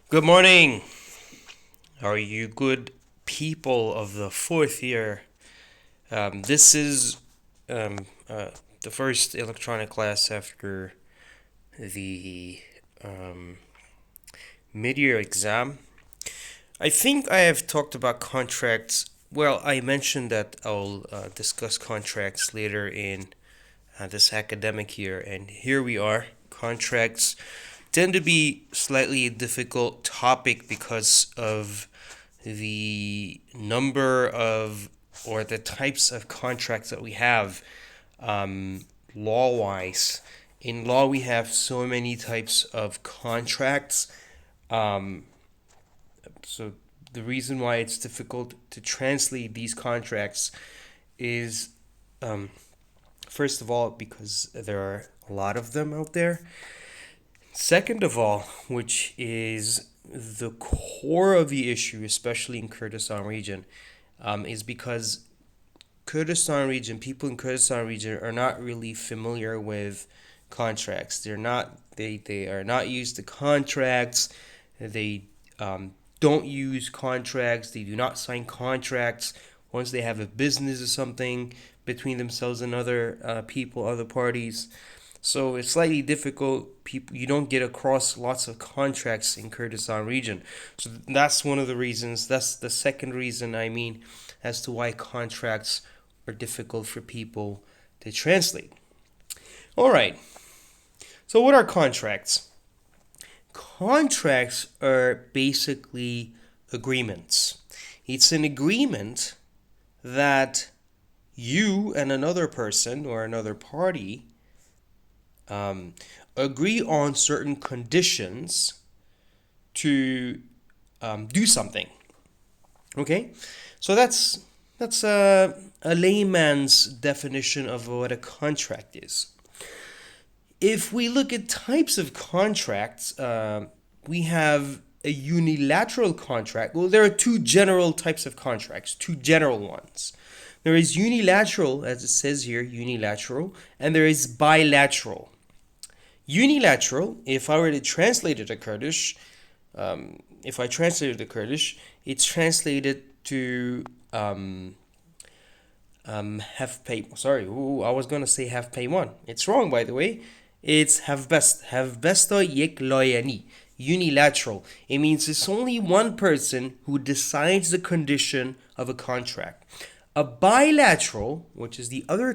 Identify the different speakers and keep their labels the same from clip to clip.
Speaker 1: Good morning. Are you good people of the fourth year? This is um, uh, the first electronic class after the um, mid-year exam. I think I have talked about contracts. Well, I mentioned that I'll discuss contracts later in this academic year, and here we are. Contracts tend to be slightly a difficult topic because of the number of or the types of contracts that we have law wise. In law, we have so many types of contracts. Um, so, the reason why it's difficult to translate these contracts is, um, first of all, because there are a lot of them out there. Second of all, which is the core of the issue, especially in Kurdistan region, is because people in Kurdistan region are not really familiar with contracts. They are not used to contracts. They don't use contracts. They do not sign contracts once they have a business or something between themselves and other people, other parties. So it's slightly difficult. People, you don't get across lots of contracts in Kurdistan region. So that's one of the reasons. That's the second reason, I mean, as to why contracts are difficult for people to translate. All right. So what are contracts? Contracts are basically agreements. It's an agreement that you and another person or another party um, agree on certain conditions to do something. Okay, so that's a layman's definition of what a contract is. If we look at types of contracts, we have a unilateral contract. Well, there are two general types of contracts, two general ones. There is unilateral, as it says here, unilateral, and there is bilateral. Unilateral, if I were to translate it to Kurdish, if I translate it to Kurdish, it's translated to have pay. Sorry, I was gonna say have pay one. It's wrong, by the way. It's have best. Have besta yek loyani. Unilateral. It means it's only one person who decides the condition of a contract. A bilateral, which is the other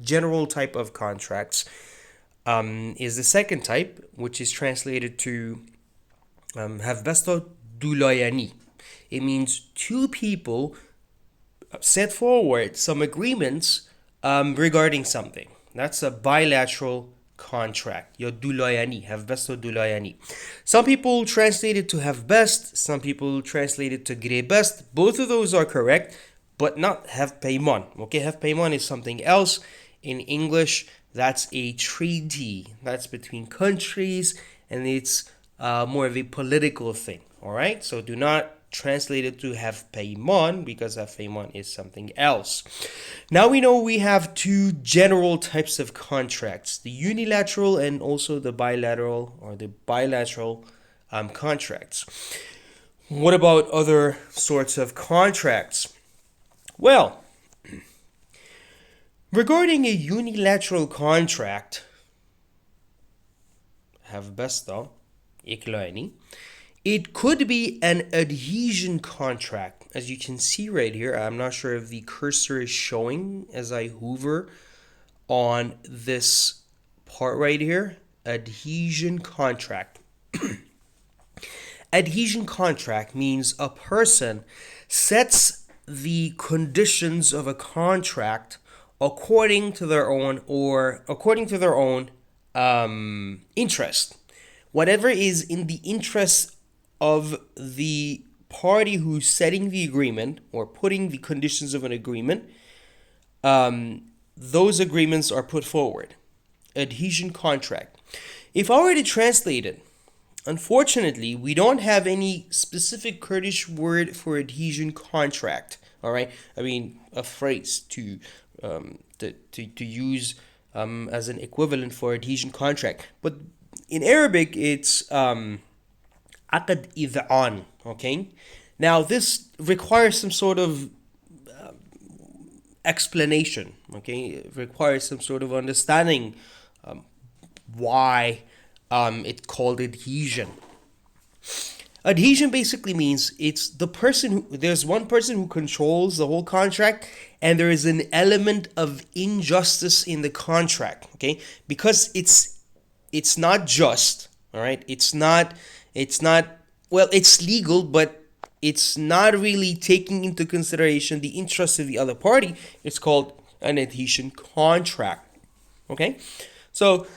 Speaker 1: general type of contracts, is the second type, which is translated to have besto duloyani. It means two people set forward some agreements regarding something. That's a bilateral contract. Yo duloyani, have best or duloyani. Some people translate it to have best, some people translate it to gre best. Both of those are correct, but not have paymon. Okay, have paymon is something else. In English, that's a treaty. That's between countries, and it's more of a political thing. All right, so do not translated to have paymon because have paymon is something else. Now we know we have two general types of contracts, the unilateral and also the bilateral or the bilateral contracts. What about other sorts of contracts? Well, regarding a unilateral contract, have besta, iklani, it could be an adhesion contract. As you can see right here, I'm not sure if the cursor is showing as I hover on this part right here. Adhesion contract. Adhesion contract means a person sets the conditions of a contract according to their own interest. Whatever is in the interest of the party who's setting the agreement or putting the conditions of an agreement, those agreements are put forward. Adhesion contract. If I were to translate it, unfortunately, we don't have any specific Kurdish word for adhesion contract. All right, I mean a phrase to use as an equivalent for adhesion contract. But in Arabic, it's عقد إذعان. Okay. Now this requires some sort of explanation. Okay, it requires some sort of understanding why it called adhesion. Adhesion basically means it's the person who, there's one person who controls the whole contract, and there is an element of injustice in the contract. Okay, because it's not just. All right, it's not well, it's legal, but it's not really taking into consideration the interest of the other party. It's called an adhesion contract. Okay, so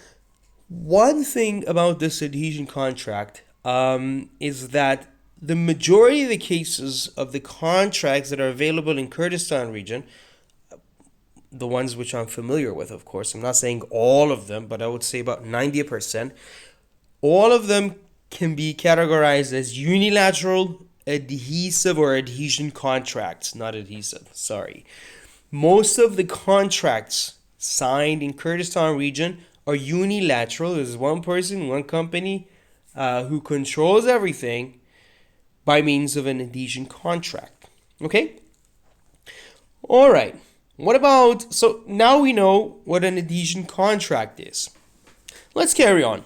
Speaker 1: one thing about this adhesion contract is that the majority of the cases of the contracts that are available in Kurdistan region, the ones which I'm familiar with, of course, I'm not saying all of them, but I would say about 90%, all of them can be categorized as unilateral, adhesive, or adhesion contracts. Not adhesive, sorry. Most of the contracts signed in Kurdistan region are unilateral. There's one person, one company who controls everything by means of an adhesion contract. Okay? All right. What about, so now we know what an adhesion contract is. Let's carry on.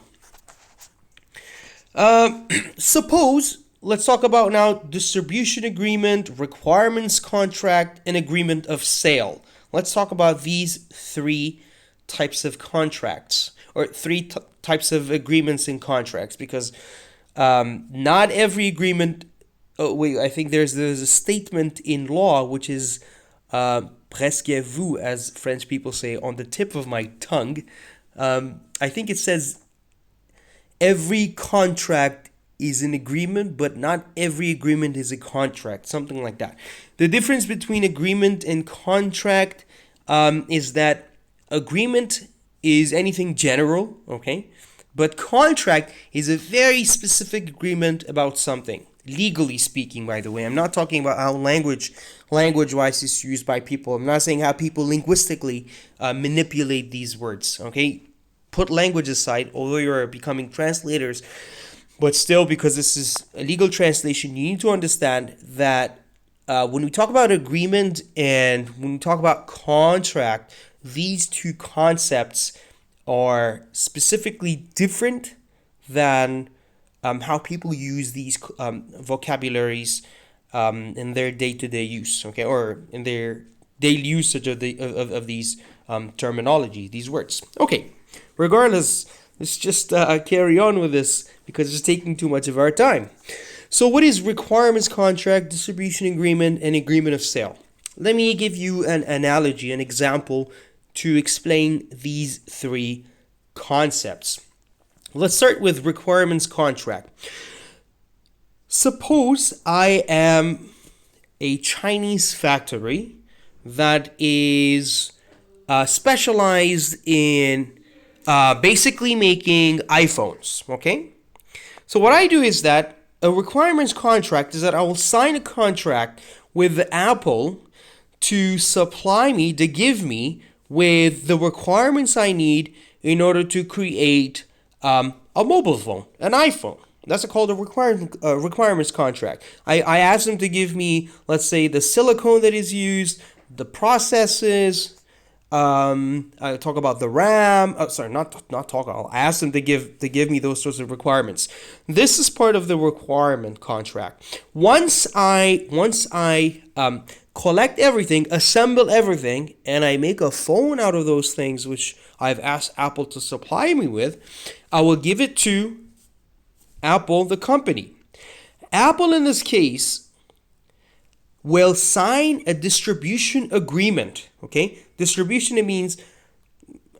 Speaker 1: Suppose, let's talk about now distribution agreement, requirements contract, and agreement of sale. Let's talk about these three types of contracts, or three types of agreements and contracts, because not every agreement. Oh, wait, I think there's a statement in law which is presque vous, as French people say, on the tip of my tongue. I think it says every contract is an agreement, but not every agreement is a contract, something like that. The difference between agreement and contract is that agreement is anything general, okay? But contract is a very specific agreement about something. Legally speaking, by the way, I'm not talking about how language-wise is used by people. I'm not saying how people linguistically manipulate these words, okay? Put language aside, although you're becoming translators, but still, because this is a legal translation, you need to understand that when we talk about agreement and when we talk about contract, these two concepts are specifically different than how people use these vocabularies in their day-to-day use, okay, or in their daily usage of these terminology, these words. Okay, regardless, let's just carry on with this because it's taking too much of our time. So what is requirements contract, distribution agreement, and agreement of sale? Let me give you an analogy, an example to explain these three concepts. Let's start with requirements contract. Suppose I am a Chinese factory that is specialized in basically making iPhones, okay? So what I do is that a requirements contract is that I will sign a contract with Apple to supply me, to give me with the requirements I need in order to create a mobile phone, an iPhone. That's called a requirements contract. I ask them to give me, let's say, the silicone that is used, the processes. I talk about the RAM. Not talk. I'll ask them to give me those sorts of requirements. This is part of the requirement contract. Once I collect everything, assemble everything, and I make a phone out of those things which I've asked Apple to supply me with, I will give it to Apple, the company. Apple, in this case, will sign a distribution agreement. Okay, distribution, it means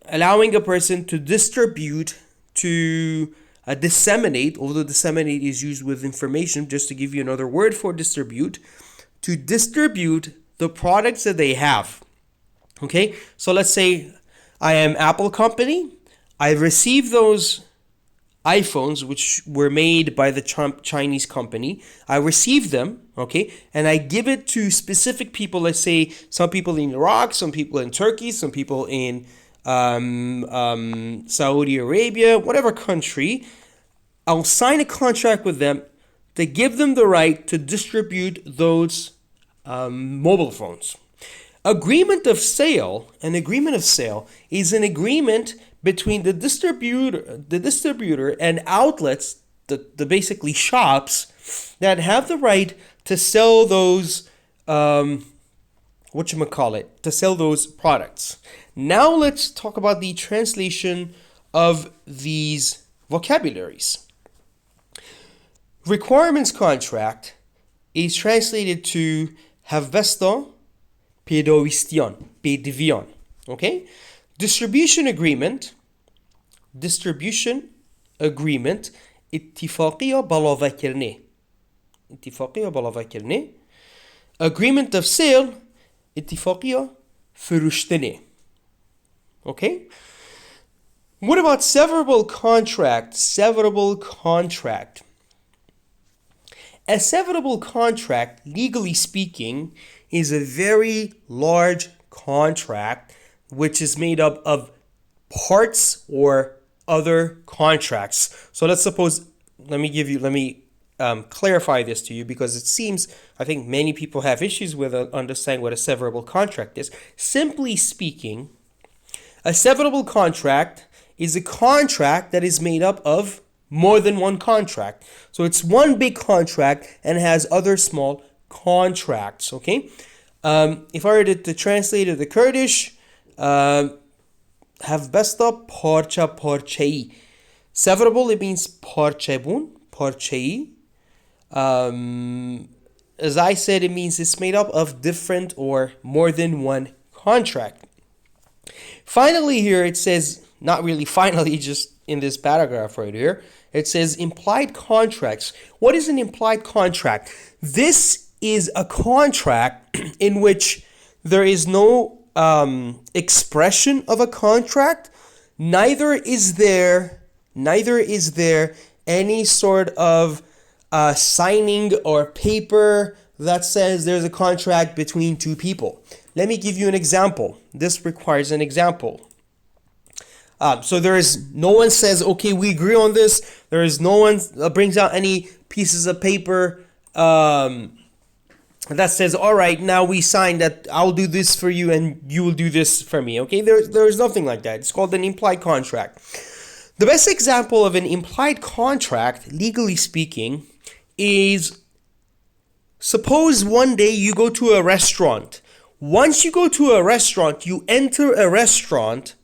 Speaker 1: allowing a person to distribute, to disseminate, although disseminate is used with information, just to give you another word for distribute, to distribute the products that they have. Okay, so let's say I am Apple company. I received those iPhones, which were made by the Chinese company. I receive them, okay, and I give it to specific people. Let's say some people in Iraq, some people in Turkey, some people in Saudi Arabia, whatever country. I'll sign a contract with them to give them the right to distribute those mobile phones. An agreement of sale is an agreement between the distributor and outlets, the basically shops that have the right to sell those to sell those products. Now let's talk about the translation of these vocabularies. Requirements contract is translated to havbesto pedivion. Okay? Distribution agreement اتفاقية بلاغة کرنه. Agreement of sale اتفاقية فروشتنه. Okay? What about severable contract? A severable contract, legally speaking, is a very large contract which is made up of parts or other contracts. So let me clarify this to you, because it seems, I think many people have issues with understanding what a severable contract is. Simply speaking, a severable contract is a contract that is made up of more than one contract. So it's one big contract and has other small contracts, okay? If I were to translate it to Kurdish, havbesta parça parçayı. Severable, it means parçebun, parçayı. As I said, it means it's made up of different or more than one contract. Finally here, it says, not really finally, just in this paragraph right here, it says implied contracts. What is an implied contract? This is a contract in which there is no expression of a contract, neither is there any sort of signing or paper that says there's a contract between two people. Let me give you an example. This requires an example. So there is no one says, okay, we agree on this. There is no one brings out any pieces of paper that says, all right, now we sign that I'll do this for you and you will do this for me. Okay, there is nothing like that. It's called an implied contract. The best example of an implied contract, legally speaking, is suppose one day you go to a restaurant. Once you go to a restaurant, you enter a restaurant,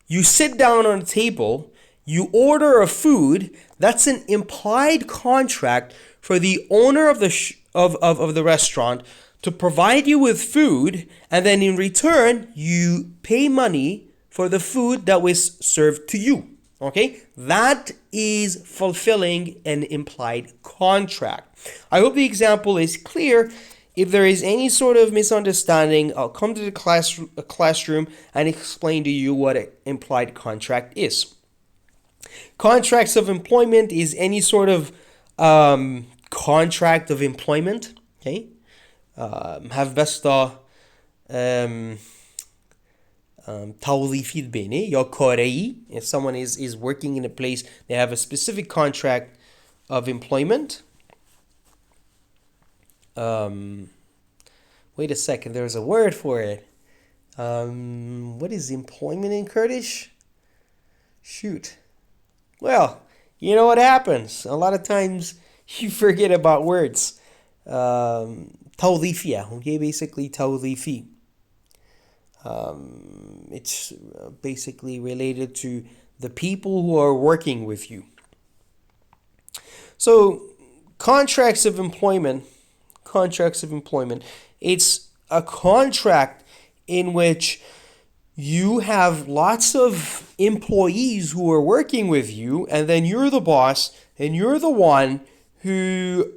Speaker 1: you sit down on a table, you order a food. That's an implied contract for the owner of the restaurant to provide you with food, and then in return you pay money for the food that was served to you. Okay, that is fulfilling an implied contract. I hope the example is clear. If there is any sort of misunderstanding, I'll come to the classroom and explain to you what an implied contract is. Contracts of employment is any sort of contract of employment. Okay, have besta توظیفی بینه یا کارایی. If someone is working in a place, they have a specific contract of employment. Wait a second, there's a word for it. What is employment in Kurdish? Shoot. Well, you know what happens. A lot of times you forget about words. توظيفية, okay, basically توظيفي. It's basically related to the people who are working with you. So, contracts of employment, it's a contract in which you have lots of employees who are working with you, and then you're the boss, and you're the one who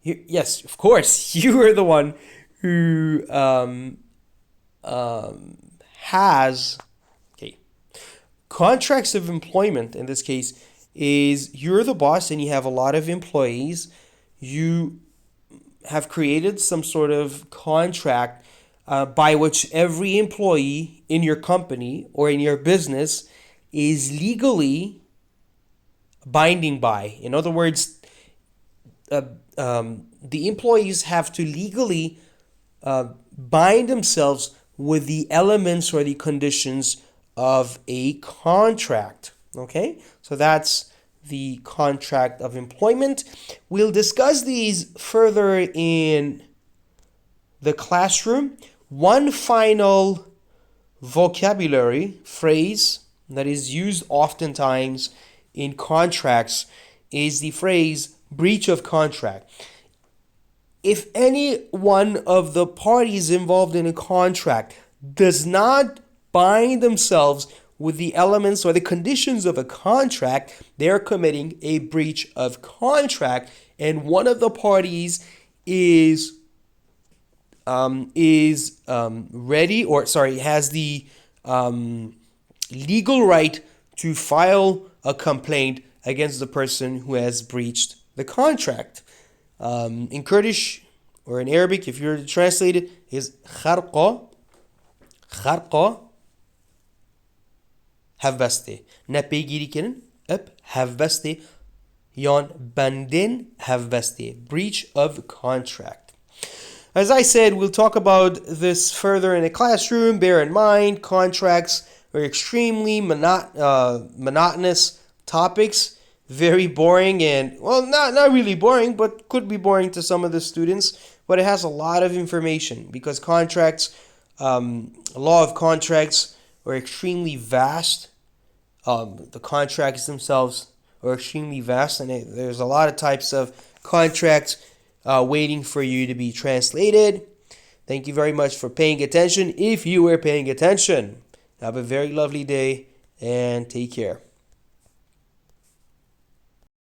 Speaker 1: yes, of course, you are the one who has, okay, contracts of employment in this case is you're the boss and you have a lot of employees. You have created some sort of contract by which every employee in your company or in your business is legally binding by. In other words, the employees have to legally bind themselves with the elements or the conditions of a contract. Okay, so that's the contract of employment. We'll discuss these further in the classroom. One final vocabulary phrase that is used oftentimes in contracts is the phrase breach of contract. If any one of the parties involved in a contract does not bind themselves with the elements or the conditions of a contract, they're committing a breach of contract, and one of the parties is ready, or sorry, has the legal right to file a complaint against the person who has breached the contract. In Kurdish or in Arabic, if you're to translate it, is kharqa, kharqa, havbeste. Ne peygiri kenin, ep havbeste, yon bandin havbeste. Breach of contract. As I said, we'll talk about this further in a classroom. Bear in mind, contracts are extremely monotonous topics, very boring, and, well, not really boring, but could be boring to some of the students, but it has a lot of information because contracts, law of contracts are extremely vast. The contracts themselves are extremely vast, and there's a lot of types of contracts waiting for you to be translated. Thank you very much for paying attention. If you were paying attention, have a very lovely day and take care.